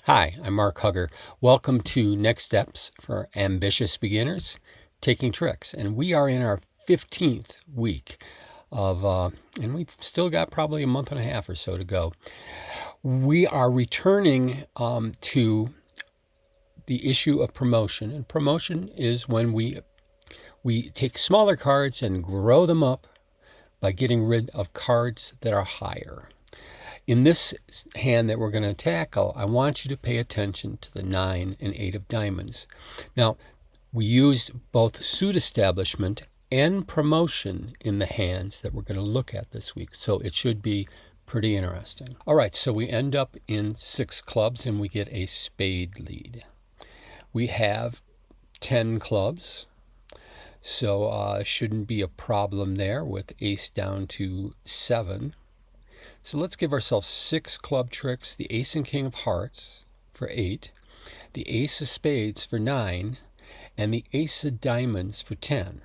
Hi, I'm Mark Hugger. Welcome to Next Steps for Ambitious Beginners, Taking Tricks. And we are in our 15th week of, and we've still got probably a month and a half or so to go. We are returning to the issue of promotion. And promotion is when we take smaller cards and grow them up by getting rid of cards that are higher. In this hand that we're going to tackle, I want you to pay attention to the 9 and 8 of diamonds. Now, we used both suit establishment and promotion in the hands that we're going to look at this week, so it should be pretty interesting. All right, so we end up in 6 clubs and we get a spade lead. We have 10 clubs, so shouldn't be a problem there with ace down to 7. So let's give ourselves 6 club tricks, the ace and king of hearts for 8, the ace of spades for 9, and the ace of diamonds for 10.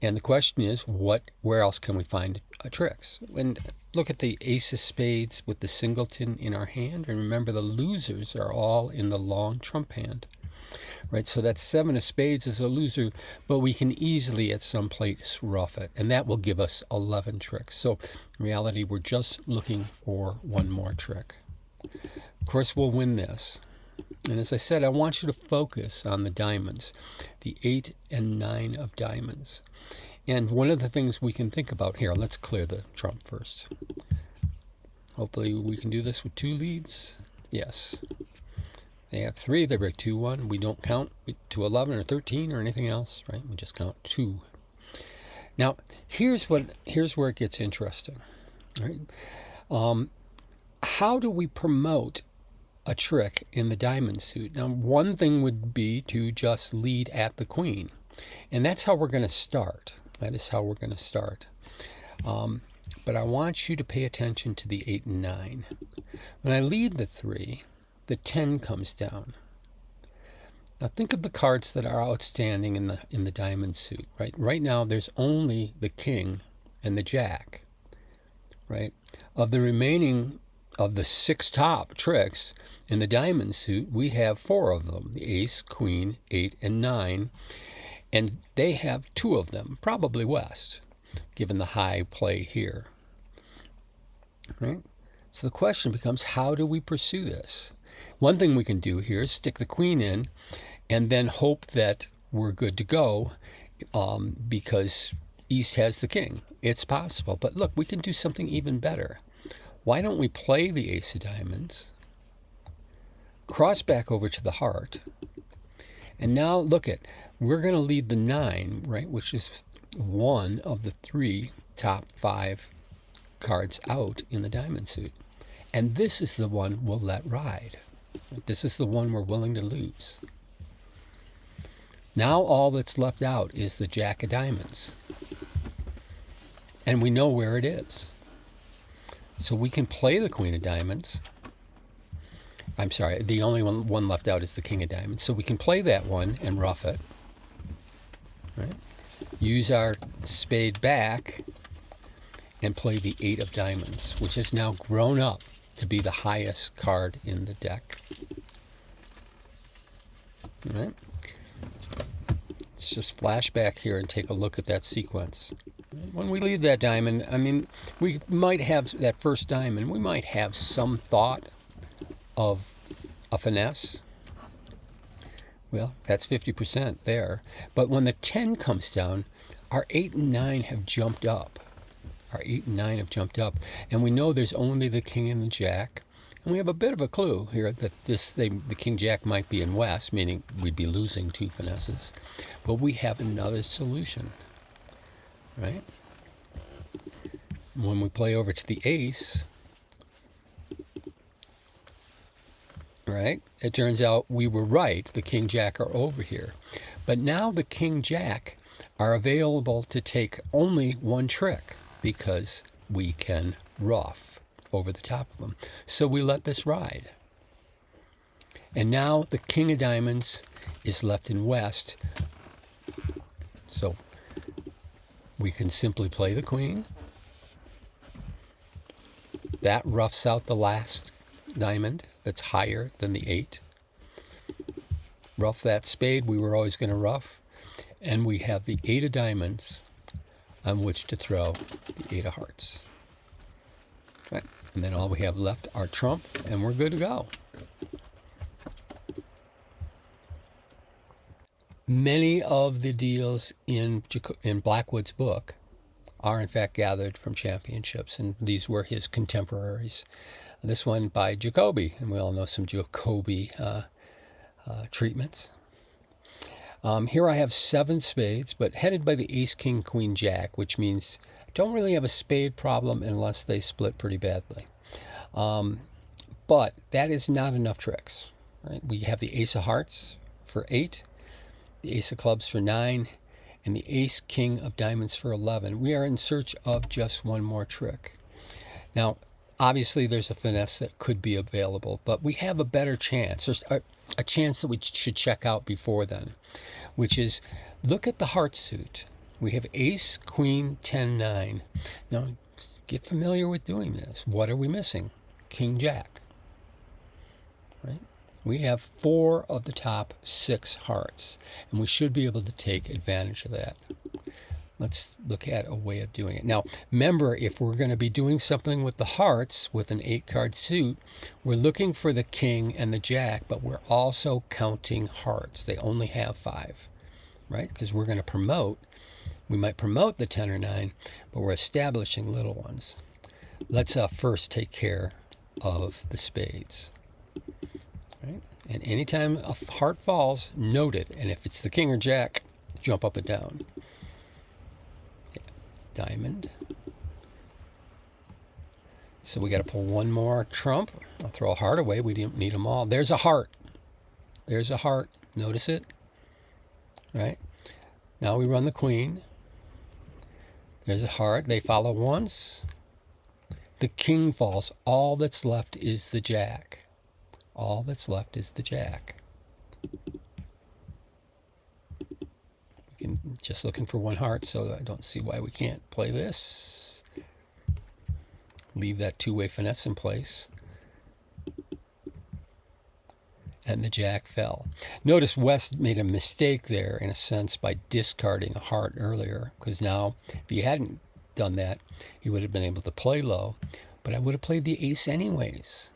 And the question is, where else can we find tricks? And look at the ace of spades with the singleton in our hand, and remember the losers are all in the long trump hand. Right, so that 7 of spades is a loser, but we can easily at some place rough it, and that will give us 11 tricks. So in reality, we're just looking for one more trick. Of course, we'll win this. And as I said, I want you to focus on the diamonds, the 8 and 9 of diamonds. And one of the things we can think about here, let's clear the trump first. Hopefully we can do this with 2 leads. Yes. They have 3, they break 2-1. We don't count to 11 or 13 or anything else, right? We just count 2. Now, here's where it gets interesting, right? How do we promote a trick in the diamond suit? Now, one thing would be to just lead at the queen, and that's how we're going to start. That is how we're going to start. But I want you to pay attention to the 8 and 9. When I lead the 3, the 10 comes down. Now think of the cards that are outstanding in the diamond suit, right? Right now there's only the king and the jack, right? Of the remaining of the 6 top tricks in the diamond suit, we have 4 of them, the ace, queen, 8, and 9, and they have 2 of them, probably west, given the high play here, right? So the question becomes, how do we pursue this? One thing we can do here is stick the queen in and then hope that we're good to go because east has the king. It's possible. But look, we can do something even better. Why don't we play the ace of diamonds, cross back over to the heart, and now look at, we're going to lead the 9, right, which is one of the 3 top 5 cards out in the diamond suit. And this is the one we'll let ride. This is the one we're willing to lose. Now all that's left out is the jack of diamonds. And we know where it is. So we can play the queen of diamonds. I'm sorry, the only one left out is the king of diamonds. So we can play that one and rough it. Right? Use our spade back and play the 8 of diamonds, which has now grown up to be the highest card in the deck. All right. Let's just flash back here and take a look at that sequence. When we leave that diamond, I mean, we might have that first diamond, we might have some thought of a finesse. Well, that's 50% there. But when the 10 comes down, our 8 and 9 have jumped up. Our 8 and 9 have jumped up, and we know there's only the king and the jack. And we have a bit of a clue here that the king-jack might be in west, meaning we'd be losing 2 finesses. But we have another solution, right? When we play over to the ace, right, it turns out we were right. The king-jack are over here. But now the king-jack are available to take only one trick, because we can rough over the top of them. So we let this ride. And now the king of diamonds is left in west. So we can simply play the queen. That roughs out the last diamond that's higher than the 8. Ruff that spade we were always going to ruff. And we have the 8 of diamonds on which to throw the 8 of hearts. Right. And then all we have left are trump, and we're good to go. Many of the deals in Blackwood's book are in fact gathered from championships, and these were his contemporaries. This one by Jacoby, and we all know some Jacoby treatments. Here I have 7 spades, but headed by the ace, king, queen, jack, which means I don't really have a spade problem unless they split pretty badly. But that is not enough tricks. Right? We have the ace of hearts for 8, the ace of clubs for 9, and the ace, king of diamonds for 11. We are in search of just one more trick. Now, obviously, there's a finesse that could be available, but we have a better chance. There's a chance that we should check out before then, which is look at the heart suit. We have ace, queen, 10, 9. Now, get familiar with doing this. What are we missing? King, jack. Right? We have 4 of the top 6 hearts, and we should be able to take advantage of that. Let's look at a way of doing it. Now, remember, if we're going to be doing something with the hearts, with an 8-card suit, we're looking for the king and the jack, but we're also counting hearts. They only have 5, right? Because we're going to promote. We might promote the 10 or 9, but we're establishing little ones. Let's first take care of the spades. Right? And anytime a heart falls, note it. And if it's the king or jack, jump up and down. Diamond. So we got to pull one more trump. I'll throw a heart away. We didn't need them all. There's a heart. There's a heart. Notice it. Right? Now we run the queen. There's a heart. They follow once. The king falls. All that's left is the jack. All that's left is the jack. Just looking for one heart, so I don't see why we can't play this. Leave that two-way finesse in place. And the jack fell. Notice West made a mistake there, in a sense, by discarding a heart earlier, because now, if he hadn't done that, he would have been able to play low, but I would have played the ace anyways,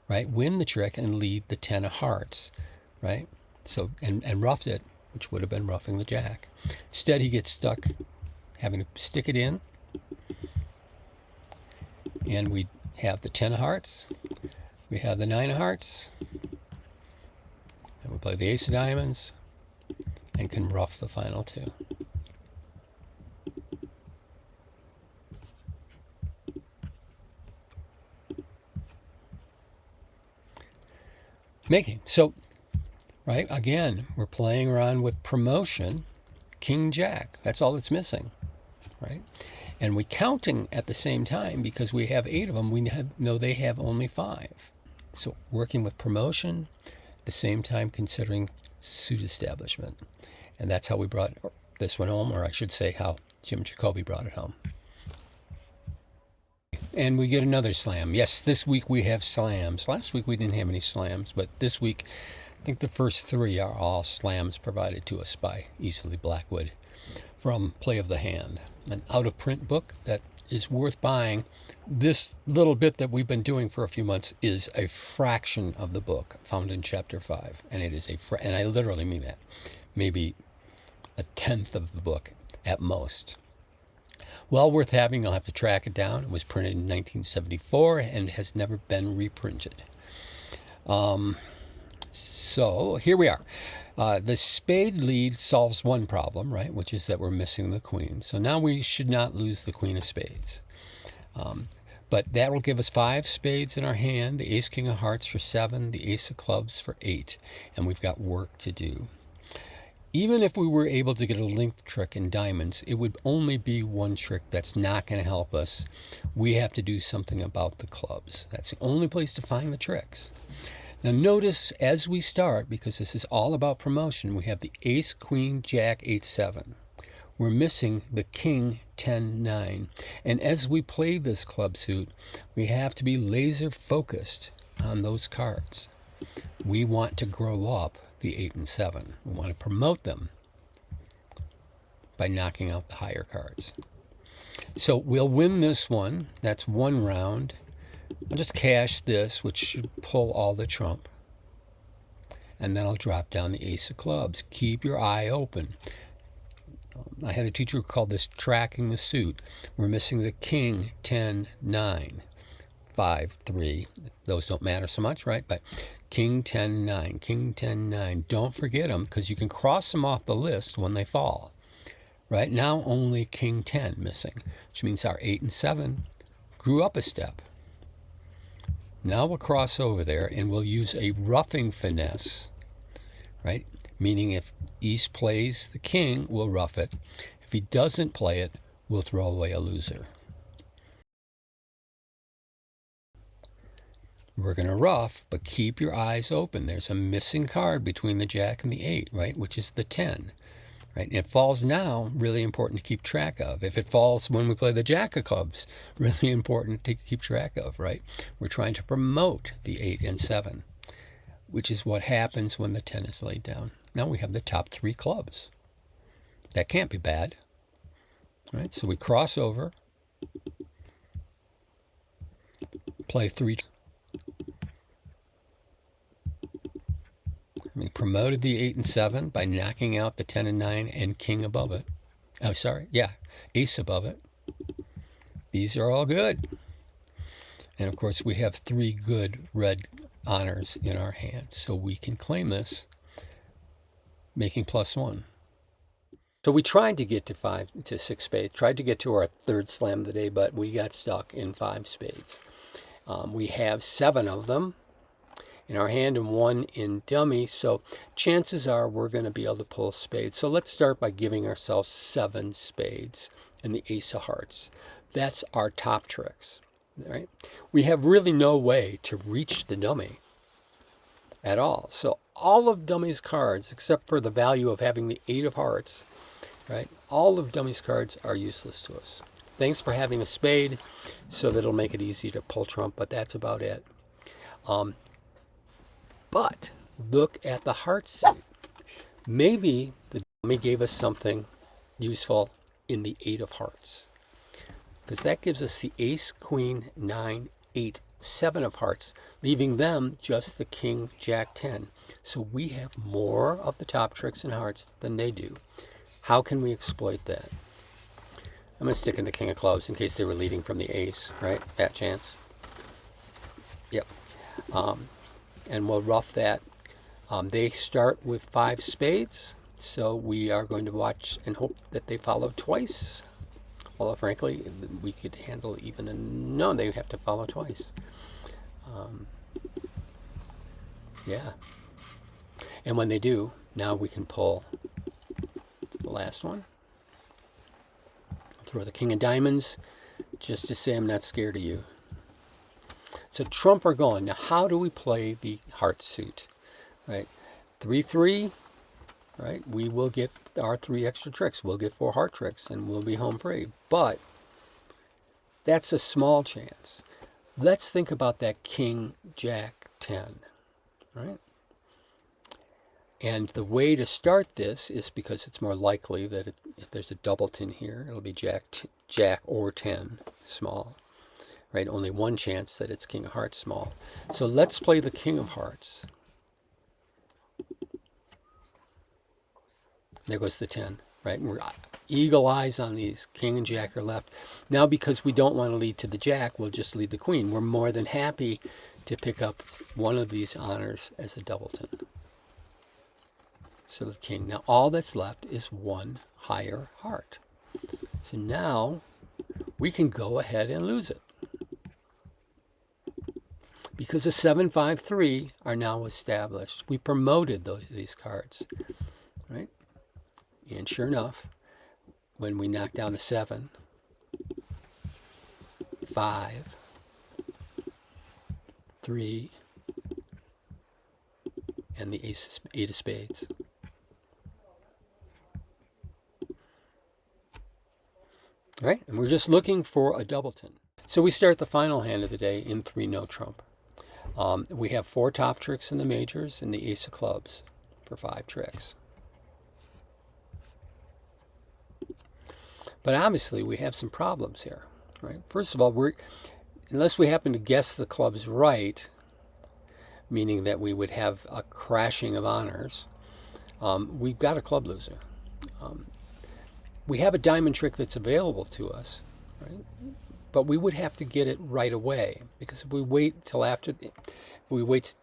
right? Win the trick and lead the 10 of hearts, right? So, and roughed it, which would have been roughing the jack. Instead, he gets stuck having to stick it in. And we have the 10 of hearts. We have the 9 of hearts. And we play the ace of diamonds and can rough the final 2. Making. So, right, again, we're playing around with promotion, king, jack. That's all that's missing, right? And we're counting at the same time because we have 8 of them. We know they have only 5. So working with promotion, at the same time considering suit establishment. And that's how we brought this one home, or I should say how Jim Jacoby brought it home. And we get another slam. Yes, this week we have slams. Last week we didn't have any slams, but this week I think the first 3 are all slams provided to us by Easily Blackwood from Play of the Hand, an out-of-print book that is worth buying. This little bit that we've been doing for a few months is a fraction of the book found in chapter 5, and it is and I literally mean that, maybe a 1/10 of the book at most. Well worth having. I'll have to track it down. It was printed in 1974 and has never been reprinted. So here we are. The spade lead solves one problem, right, which is that we're missing the queen. So now we should not lose the queen of spades. But that will give us 5 spades in our hand, the ace, king of hearts for 7, the ace of clubs for 8, and we've got work to do. Even if we were able to get a linked trick in diamonds, it would only be one trick that's not going to help us. We have to do something about the clubs. That's the only place to find the tricks. Now notice as we start, because this is all about promotion, we have the ace, queen, jack, 8, 7. We're missing the king, 10, 9. And as we play this club suit, we have to be laser focused on those cards. We want to grow up the 8 and 7. We want to promote them by knocking out the higher cards. So we'll win this one. That's one round. I'll just cash this, which should pull all the trump. And then I'll drop down the ace of clubs. Keep your eye open. I had a teacher who called this tracking the suit. We're missing the king, 10, 9, 5, 3. Those don't matter so much, right? But king, 10, 9, king, 10, 9. Don't forget them, because you can cross them off the list when they fall. Right now, only king 10 missing, which means our 8 and 7 grew up a step. Now we'll cross over there and we'll use a roughing finesse, right? Meaning if East plays the king, we'll rough it. If he doesn't play it, we'll throw away a loser. We're going to rough, but keep your eyes open. There's a missing card between the jack and the 8, right? Which is the 10. Right? And it falls now, really important to keep track of. If it falls when we play the jack of clubs, really important to keep track of, right? We're trying to promote the 8 and 7, which is what happens when the 10 is laid down. Now we have the top 3 clubs. That can't be bad, right? So we cross over, play 3. We promoted the 8 and 7 by knocking out the 10 and 9 and king above it. Oh, sorry. Yeah, ace above it. These are all good. And, of course, we have 3 good red honors in our hand. So we can claim this, making +1. So we tried to get to 6 spades, tried to get to our 3rd slam of the day, but we got stuck in 5 spades. We have 7 of them in our hand and 1 in dummy, so chances are we're going to be able to pull spades. So let's start by giving ourselves 7 spades and the ace of hearts. That's our top tricks, right? We have really no way to reach the dummy at all. So all of dummy's cards, except for the value of having the 8 of hearts, right? All of dummy's cards are useless to us. Thanks for having a spade, so that it'll make it easy to pull trump, but that's about it. But look at the heart suit. Maybe the dummy gave us something useful in the 8 of hearts, because that gives us the ace, queen, 9, 8, 7 of hearts, leaving them just the king, jack, 10. So we have more of the top tricks in hearts than they do. How can we exploit that? I'm going to stick in the king of clubs in case they were leading from the ace, right? That chance. Yep. And we'll rough that. They start with 5 spades, so we are going to watch and hope that they follow twice. Although, frankly, we could handle even a no, they have to follow twice. Yeah. And when they do, now we can pull the last one. I'll throw the king of diamonds just to say I'm not scared of you. So trump are going. Now, how do we play the heart suit? Right, 3-3. Right, we will get our 3 extra tricks. We'll get 4 heart tricks, and we'll be home free. But that's a small chance. Let's think about that king, jack, 10. Right, and the way to start this is, because it's more likely that if there's a doubleton here, it'll be jack or 10 small. Right, only one chance that it's king of hearts small. So let's play the king of hearts. There goes the 10, right? We're eagle eyes on these. King and jack are left. Now, because we don't want to lead to the jack, we'll just lead the queen. We're more than happy to pick up one of these honors as a doubleton. So the king. Now, all that's left is 1 higher heart. So now we can go ahead and lose it, because the 7-5-3 are now established. We promoted these cards, right? And sure enough, when we knock down the 7, 5, 3, and the 8 of spades. Right? And we're just looking for a doubleton. So we start the final hand of the day in 3 no trump. We have 4 top tricks in the majors and the ace of clubs for 5 tricks. But obviously we have some problems here, right? First of all, unless we happen to guess the clubs right, meaning that we would have a crashing of honors, we've got a club loser. We have a diamond trick that's available to us, right? But we would have to get it right away, because if we wait till after, if we wait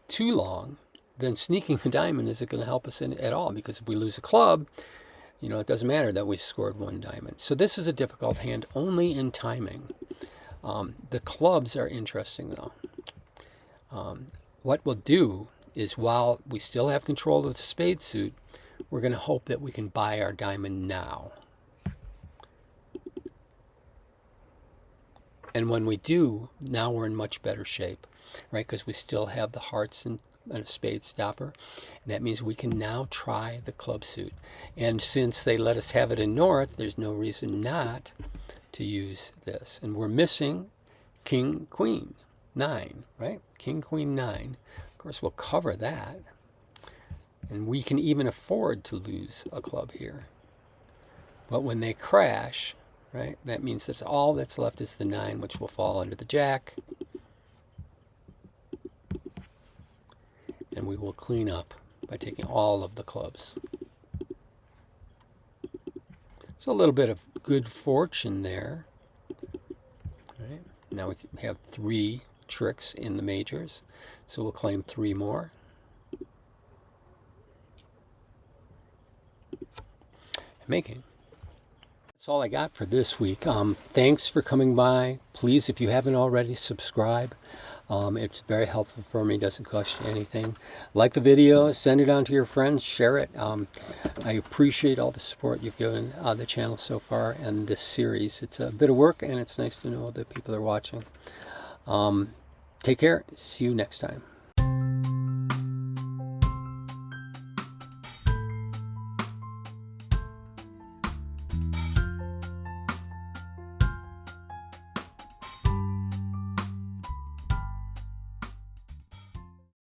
too long, then sneaking a diamond isn't going to help us at all, because if we lose a club, it doesn't matter that we scored 1 diamond. So this is a difficult hand only in timing. The clubs are interesting, though. What we'll do is, while we still have control of the spade suit, we're going to hope that we can buy our diamond now. And when we do, now we're in much better shape, right? Because we still have the hearts and a spade stopper. And that means we can now try the club suit. And since they let us have it in North, there's no reason not to use this. And we're missing King, Queen, 9, right? King, Queen, 9. Of course, we'll cover that. And we can even afford to lose a club here. But when they crash, right, that means that all that's left is the 9, which will fall under the jack. And we will clean up by taking all of the clubs. So a little bit of good fortune there. All right. Now we have 3 tricks in the majors, so we'll claim 3 more. Making. That's all I got for this week. Thanks for coming by. Please, if you haven't already, subscribe. It's very helpful for me. Doesn't cost you anything. Like the video, send it on to your friends, share it. I appreciate all the support you've given the channel so far and this series. It's a bit of work, and it's nice to know that people are watching. Take care. See you next time.